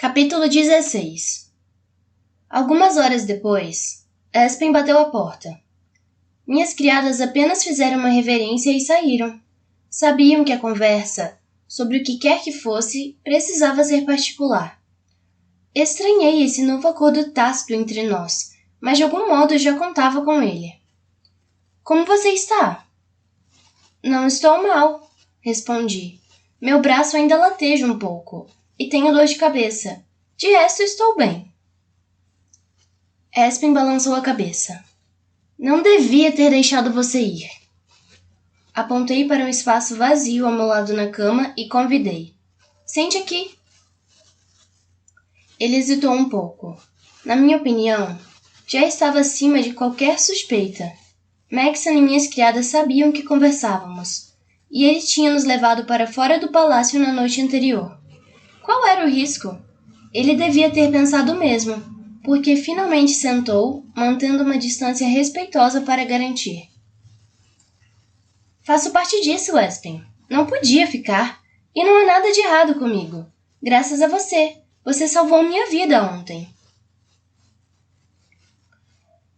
Capítulo 16. Algumas horas depois, Espen bateu à porta. Minhas criadas apenas fizeram uma reverência e saíram. Sabiam que a conversa, sobre o que quer que fosse, precisava ser particular. Estranhei esse novo acordo tácito entre nós, mas de algum modo já contava com ele. Como você está? Não estou mal, respondi. Meu braço ainda lateja um pouco. E tenho dor de cabeça. De resto, estou bem. Espen balançou a cabeça. Não devia ter deixado você ir. Apontei para um espaço vazio ao meu lado na cama e convidei. Sente aqui. Ele hesitou um pouco. Na minha opinião, já estava acima de qualquer suspeita. Maxon e minhas criadas sabiam que conversávamos, e ele tinha nos levado para fora do palácio na noite anterior. Qual era o risco? Ele devia ter pensado o mesmo, porque finalmente sentou, mantendo uma distância respeitosa para garantir. Faço parte disso, Espen. Não podia ficar. E não há nada de errado comigo. Graças a você. Você salvou minha vida ontem.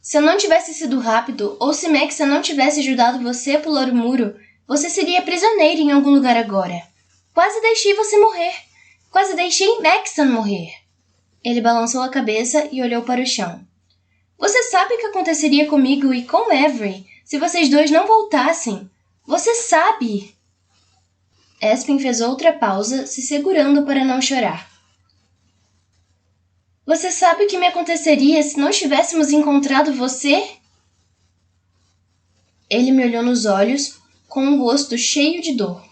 Se eu não tivesse sido rápido, ou se Maxon não tivesse ajudado você a pular o muro, você seria prisioneiro em algum lugar agora. Quase deixei você morrer. Quase deixei Maxon morrer. Ele balançou a cabeça e olhou para o chão. Você sabe o que aconteceria comigo e com Avery se vocês dois não voltassem. Você sabe! Espen fez outra pausa, se segurando para não chorar. Você sabe o que me aconteceria se não tivéssemos encontrado você? Ele me olhou nos olhos, com um rosto cheio de dor.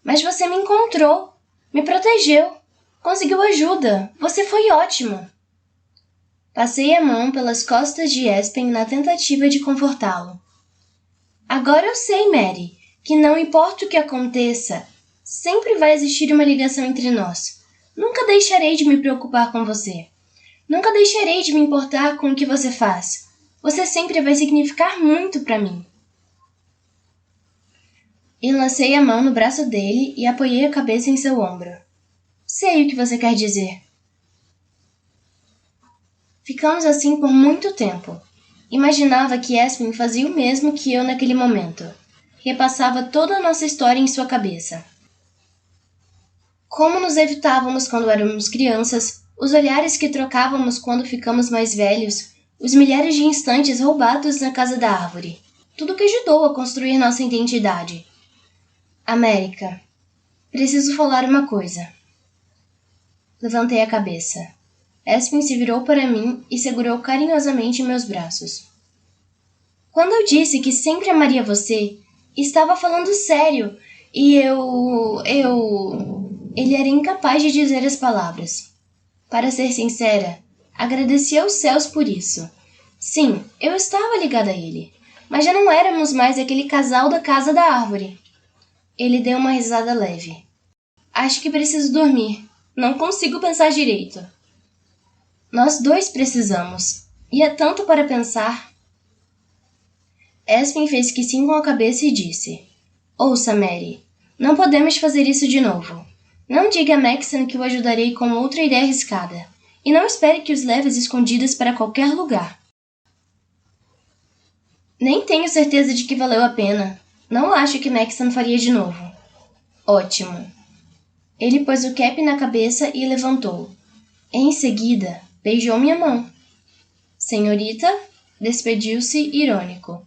Mas você me encontrou. Me protegeu. Conseguiu ajuda. Você foi ótimo. Passei a mão pelas costas de Espen na tentativa de confortá-lo. Agora eu sei, Mary, que não importa o que aconteça, sempre vai existir uma ligação entre nós. Nunca deixarei de me preocupar com você. Nunca deixarei de me importar com o que você faz. Você sempre vai significar muito para mim. Enlacei a mão no braço dele e apoiei a cabeça em seu ombro. Sei o que você quer dizer. Ficamos assim por muito tempo. Imaginava que Espen fazia o mesmo que eu naquele momento. Repassava toda a nossa história em sua cabeça. Como nos evitávamos quando éramos crianças, os olhares que trocávamos quando ficamos mais velhos, os milhares de instantes roubados na casa da árvore. Tudo que ajudou a construir nossa identidade. América, preciso falar uma coisa. Levantei a cabeça. Espen se virou para mim e segurou carinhosamente meus braços. Quando eu disse que sempre amaria você, estava falando sério, e Ele era incapaz de dizer as palavras. Para ser sincera, agradeci aos céus por isso. Sim, eu estava ligada a ele, mas já não éramos mais aquele casal da casa da árvore. Ele deu uma risada leve. Acho que preciso dormir. Não consigo pensar direito. Nós dois precisamos. E é tanto para pensar. Espen fez que sim com a cabeça e disse. Ouça, Mary. Não podemos fazer isso de novo. Não diga a Maxon que o ajudarei com outra ideia arriscada. E não espere que os leves escondidas para qualquer lugar. Nem tenho certeza de que valeu a pena. Não acho que Maxon faria de novo. Ótimo. Ele pôs o cap na cabeça e levantou. Em seguida, beijou minha mão. Senhorita, despediu-se irônico.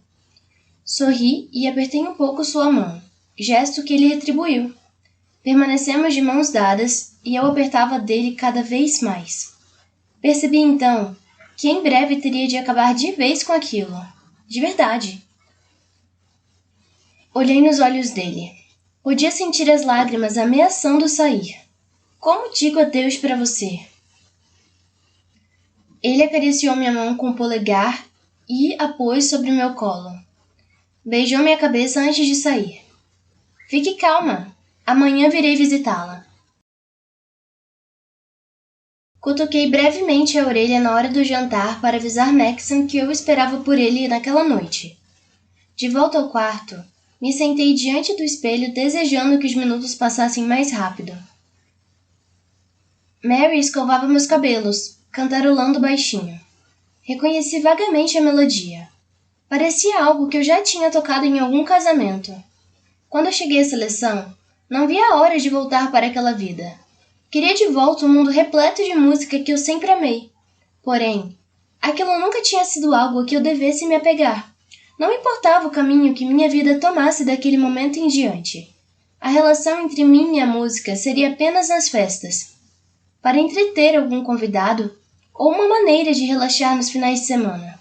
Sorri e apertei um pouco sua mão, gesto que ele retribuiu. Permanecemos de mãos dadas e eu apertava dele cada vez mais. Percebi então que em breve teria de acabar de vez com aquilo. De verdade. Olhei nos olhos dele. Podia sentir as lágrimas ameaçando sair. Como digo adeus para você? Ele acariciou minha mão com o polegar e a pôs sobre o meu colo. Beijou minha cabeça antes de sair. Fique calma. Amanhã virei visitá-la. Cutuquei brevemente a orelha na hora do jantar para avisar Maxon que eu esperava por ele naquela noite. De volta ao quarto, me sentei diante do espelho desejando que os minutos passassem mais rápido. Mary escovava meus cabelos, cantarolando baixinho. Reconheci vagamente a melodia. Parecia algo que eu já tinha tocado em algum casamento. Quando eu cheguei à seleção, não via a hora de voltar para aquela vida. Queria de volta um mundo repleto de música que eu sempre amei. Porém, aquilo nunca tinha sido algo a que eu devesse me apegar. Não importava o caminho que minha vida tomasse daquele momento em diante. A relação entre mim e a música seria apenas nas festas, para entreter algum convidado ou uma maneira de relaxar nos finais de semana.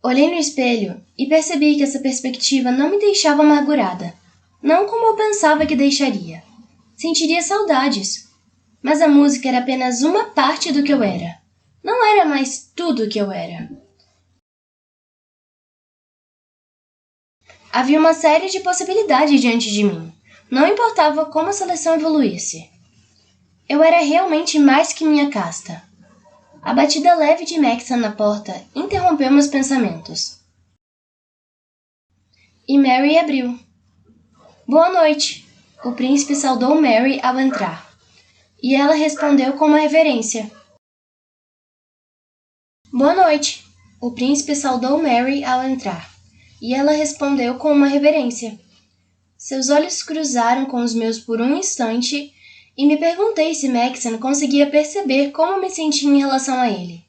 Olhei no espelho e percebi que essa perspectiva não me deixava amargurada, não como eu pensava que deixaria. Sentiria saudades, mas a música era apenas uma parte do que eu era. Não era mais tudo o que eu era. Havia uma série de possibilidades diante de mim. Não importava como a seleção evoluísse. Eu era realmente mais que minha casta. A batida leve de Maxon na porta interrompeu meus pensamentos. E Mary abriu. Boa noite. O príncipe saudou Mary ao entrar. E ela respondeu com uma reverência. Boa noite. O príncipe saudou Mary ao entrar. E ela respondeu com uma reverência. Seus olhos cruzaram com os meus por um instante e me perguntei se Maxon conseguia perceber como me sentia em relação a ele.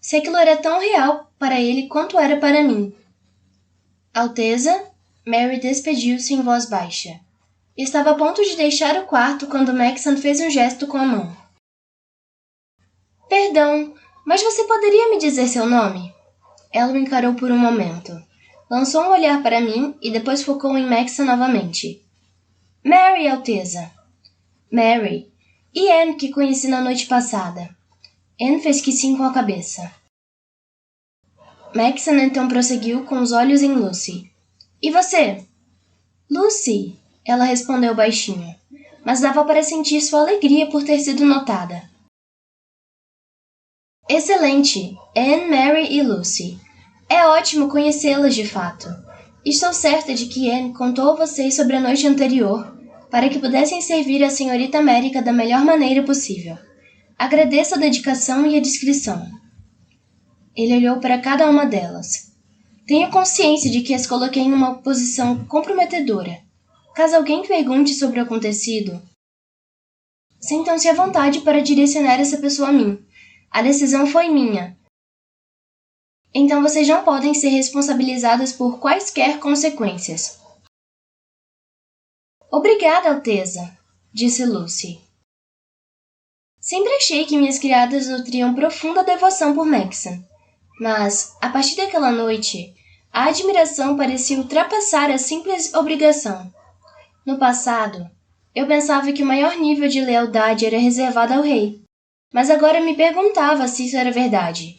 Se aquilo era tão real para ele quanto era para mim. Alteza, Mary despediu-se em voz baixa. Estava a ponto de deixar o quarto quando Maxon fez um gesto com a mão. Perdão, mas você poderia me dizer seu nome? Ela me encarou por um momento. Lançou um olhar para mim e depois focou em Maxon novamente. Mary, Alteza. Mary. E Anne, que conheci na noite passada. Anne fez que sim com a cabeça. Maxon então prosseguiu com os olhos em Lucy. E você? Lucy, ela respondeu baixinho, mas dava para sentir sua alegria por ter sido notada. Excelente! Anne, Mary e Lucy. É ótimo conhecê-las de fato. Estou certa de que Anne contou a vocês sobre a noite anterior, para que pudessem servir a senhorita América da melhor maneira possível. Agradeço a dedicação e a discrição. Ele olhou para cada uma delas. Tenho consciência de que as coloquei em uma posição comprometedora. Caso alguém pergunte sobre o acontecido, sintam-se à vontade para direcionar essa pessoa a mim. A decisão foi minha. Então vocês não podem ser responsabilizadas por quaisquer consequências. Obrigada, Alteza, disse Lucy. Sempre achei que minhas criadas nutriam profunda devoção por Maxon, mas, a partir daquela noite, a admiração parecia ultrapassar a simples obrigação. No passado, eu pensava que o maior nível de lealdade era reservado ao rei, mas agora me perguntava se isso era verdade.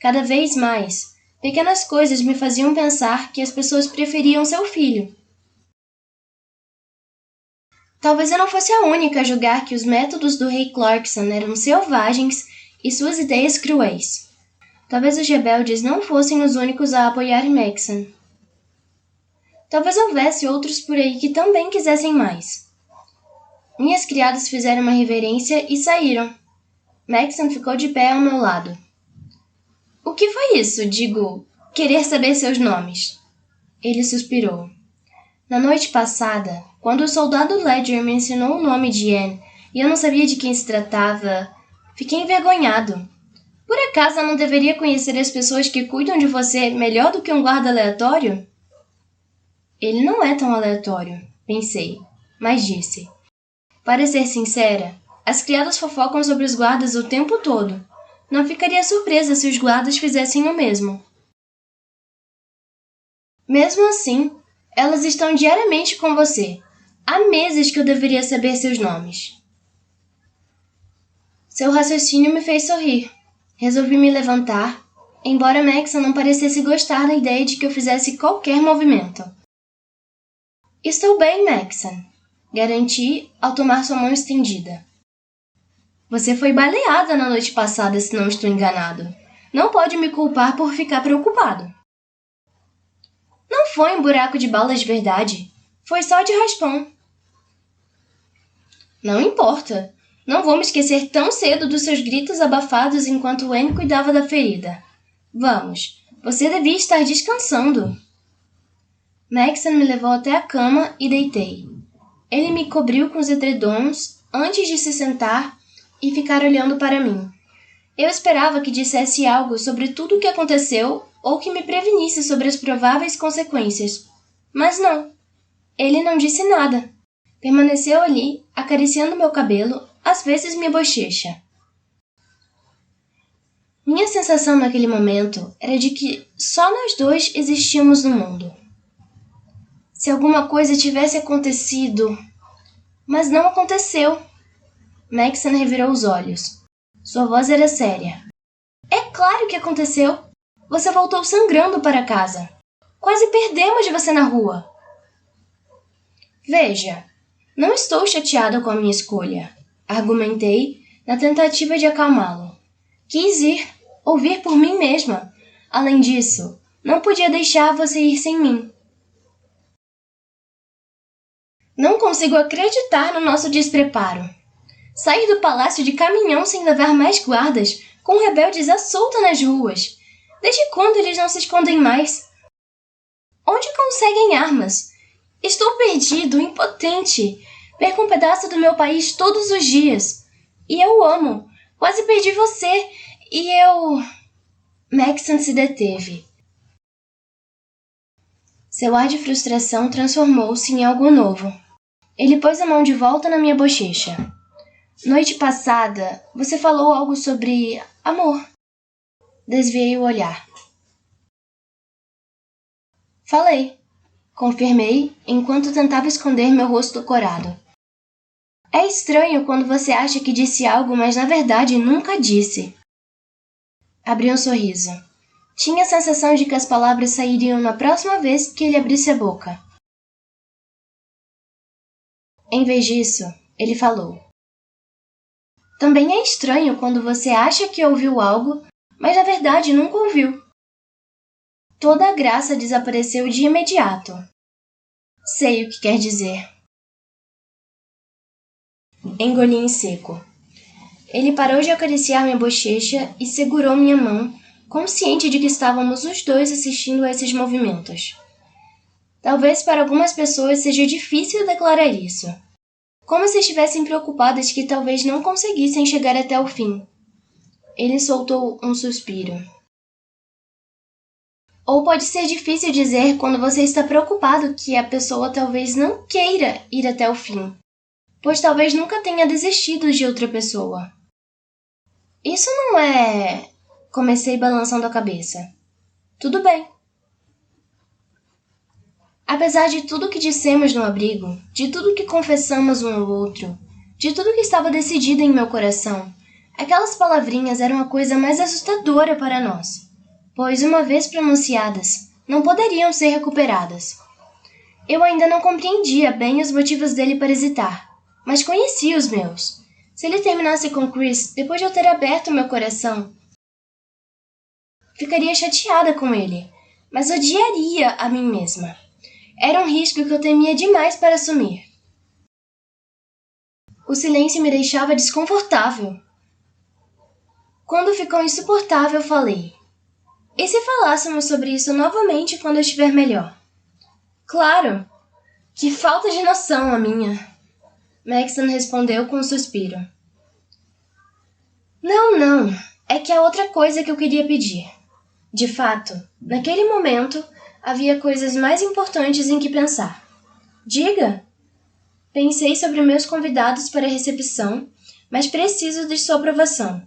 Cada vez mais, pequenas coisas me faziam pensar que as pessoas preferiam seu filho. Talvez eu não fosse a única a julgar que os métodos do rei Clarkson eram selvagens e suas ideias cruéis. Talvez os rebeldes não fossem os únicos a apoiar Maxon. Talvez houvesse outros por aí que também quisessem mais. Minhas criadas fizeram uma reverência e saíram. Maxon ficou de pé ao meu lado. O que foi isso, digo, querer saber seus nomes? Ele suspirou. Na noite passada, quando o soldado Ledger me ensinou o nome de Anne e eu não sabia de quem se tratava, fiquei envergonhado. Por acaso eu não deveria conhecer as pessoas que cuidam de você melhor do que um guarda aleatório? Ele não é tão aleatório, pensei, mas disse. Para ser sincera, as criadas fofocam sobre os guardas o tempo todo. Não ficaria surpresa se os guardas fizessem o mesmo. Mesmo assim, elas estão diariamente com você. Há meses que eu deveria saber seus nomes. Seu raciocínio me fez sorrir. Resolvi me levantar, embora Maxon não parecesse gostar da ideia de que eu fizesse qualquer movimento. Estou bem, Maxon, garanti ao tomar sua mão estendida. Você foi baleada na noite passada, se não estou enganado. Não pode me culpar por ficar preocupado. Não foi um buraco de bala de verdade. Foi só de raspão. Não importa. Não vou me esquecer tão cedo dos seus gritos abafados enquanto Anne cuidava da ferida. Vamos, você devia estar descansando. Maxon me levou até a cama e deitei. Ele me cobriu com os edredons antes de se sentar e ficar olhando para mim. Eu esperava que dissesse algo sobre tudo o que aconteceu ou que me prevenisse sobre as prováveis consequências. Mas não. Ele não disse nada. Permaneceu ali, acariciando meu cabelo, às vezes minha bochecha. Minha sensação naquele momento era de que só nós dois existíamos no mundo. Se alguma coisa tivesse acontecido... Mas não aconteceu. Maxon revirou os olhos. Sua voz era séria. É claro que aconteceu. Você voltou sangrando para casa. Quase perdemos você na rua. Veja, não estou chateada com a minha escolha, argumentei na tentativa de acalmá-lo. Quis ir, ouvir por mim mesma. Além disso, não podia deixar você ir sem mim. Não consigo acreditar no nosso despreparo. Sair do palácio de caminhão sem levar mais guardas, com rebeldes à solta nas ruas. Desde quando eles não se escondem mais? Onde conseguem armas? Estou perdido, impotente. Perco um pedaço do meu país todos os dias. E eu amo. Quase perdi você. E eu... Maxon se deteve. Seu ar de frustração transformou-se em algo novo. Ele pôs a mão de volta na minha bochecha. Noite passada, você falou algo sobre amor. Desviei o olhar. Falei, confirmei enquanto tentava esconder meu rosto corado. É estranho quando você acha que disse algo, mas na verdade nunca disse. Abri um sorriso. Tinha a sensação de que as palavras sairiam na próxima vez que ele abrisse a boca. Em vez disso, ele falou. Também é estranho quando você acha que ouviu algo, mas na verdade nunca ouviu. Toda a graça desapareceu de imediato. Sei o que quer dizer. Engoli em seco. Ele parou de acariciar minha bochecha e segurou minha mão, consciente de que estávamos os dois assistindo a esses movimentos. Talvez para algumas pessoas seja difícil declarar isso. Como se estivessem preocupadas que talvez não conseguissem chegar até o fim. Ele soltou um suspiro. Ou pode ser difícil dizer quando você está preocupado que a pessoa talvez não queira ir até o fim, pois talvez nunca tenha desistido de outra pessoa. Isso não é... Comecei balançando a cabeça. Tudo bem. Apesar de tudo que dissemos no abrigo, de tudo que confessamos um ao outro, de tudo que estava decidido em meu coração, aquelas palavrinhas eram a coisa mais assustadora para nós, pois, uma vez pronunciadas, não poderiam ser recuperadas. Eu ainda não compreendia bem os motivos dele para hesitar, mas conhecia os meus. Se ele terminasse com Chris depois de eu ter aberto meu coração, ficaria chateada com ele, mas odiaria a mim mesma. Era um risco que eu temia demais para assumir. O silêncio me deixava desconfortável. Quando ficou insuportável, falei. E se falássemos sobre isso novamente quando eu estiver melhor? Claro! Que falta de noção a minha! Maxon respondeu com um suspiro. Não. É que há outra coisa que eu queria pedir. De fato, naquele momento, havia coisas mais importantes em que pensar. Diga! Pensei sobre meus convidados para a recepção, mas preciso de sua aprovação.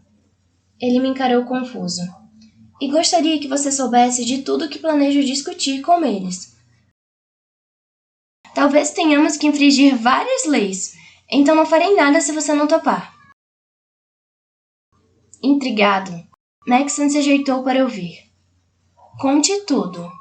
Ele me encarou confuso. E gostaria que você soubesse de tudo que planejo discutir com eles. Talvez tenhamos que infringir várias leis, então não farei nada se você não topar. Intrigado, Maxon se ajeitou para ouvir. Conte tudo.